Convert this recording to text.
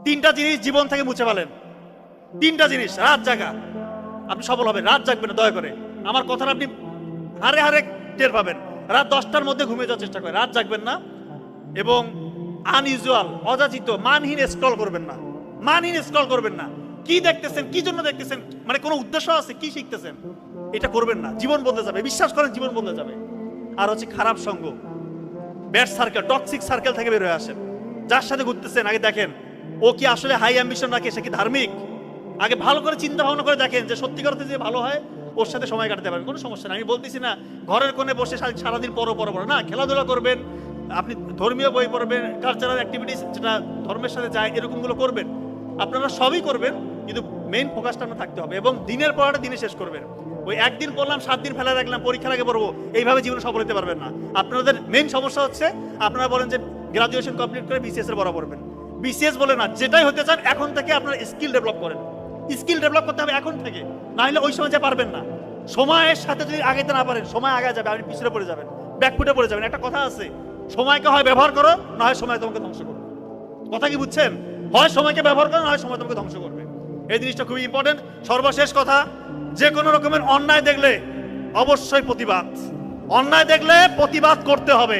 তিনটা জিনিস জীবন থেকে মুছে ফেলেন। তিনটা জিনিস। রাত জাগা, আপনি সফল হবেন। রাত জাগবেন না দয়া করে, আমার কথাটা আপনি হারে হারে টের পাবেন। রাত 10টার মধ্যে ঘুমিয়ে যাওয়ার চেষ্টা করেন, রাত জাগবেন না। এবং আনইউজুয়াল, অযাচিত, মানহীন স্ক্রল করবেন না। মানহীন স্ক্রল করবেন না। কি দেখতেছেন, কি জন্য দেখতেছেন, মানে কোনো উদ্দেশ্য আছে, কি শিখতেছেন, এটা করবেন না। জীবন বদলে যাবে, বিশ্বাস করেন, জীবন বদলে যাবে। আর হচ্ছে খারাপ সঙ্গ, ব্যাড সার্কেল, টক্সিক সার্কেল থেকে বের হয়ে আসেন। যার সাথে ঘুরতেছেন আগে দেখেন ও কি আসলে হাই অ্যাম্বিশন রাখে, সে কি ধার্মিক। আগে ভালো করে চিন্তা ভাবনা করে দেখেন যে সত্যিকার অর্থে যে ভালো হয় ওর সাথে সময় কাটাতে পারবেন, কোনো সমস্যা নেই। আমি বলতেছি না ঘরের কোণে বসে সারাদিন পড়ো না, খেলাধুলা করবেন, আপনি ধর্মীয় বই পড়বেন, কালচারাল অ্যাক্টিভিটিস যেটা ধর্মের সাথে যায় এরকমগুলো করবেন। আপনারা সবই করবেন, কিন্তু মেইন ফোকাসটা আপনার থাকতে হবে। এবং দিনের পড়াটা দিনে শেষ করবেন। ওই একদিন পড়লাম 7 দিন ফেলা রাখলাম, পরীক্ষার আগে পড়বো, এইভাবে জীবনে সফল হতে পারবেন না। আপনাদের মেইন সমস্যা হচ্ছে আপনারা বলেন যে গ্রাজুয়েশন কমপ্লিট করে বিসিএস এর বড় পড়বেন। বিসিএস বলে না, যেটাই হতে চান এখন থেকে আপনারা স্কিল ডেভেলপ করেন। স্কিল ডেভেলপ করতে হবে এখন থেকে, না হলে ওই সময় যে পারবেন না। সময়ের সাথে যদি আগাইতে না পারেন, সময় আগে যাবে, আপনি পিছনে পড়ে যাবেন, ব্যাকফুটে পড়ে যাবেন। একটা কথা আছে, সময়কে হয় ব্যবহার করো, না হয় সময় তোমাকে ধ্বংস করবে। কথা কি বুঝছেন? হয় সময়কে ব্যবহার করো, না হয় সময় তোমাকে ধ্বংস করবে। এই জিনিসটা খুবই ইম্পর্টেন্ট। সর্বশেষ কথা, যে কোনো রকমের অন্যায় দেখলে অবশ্যই প্রতিবাদ। অন্যায় দেখলে প্রতিবাদ করতে হবে।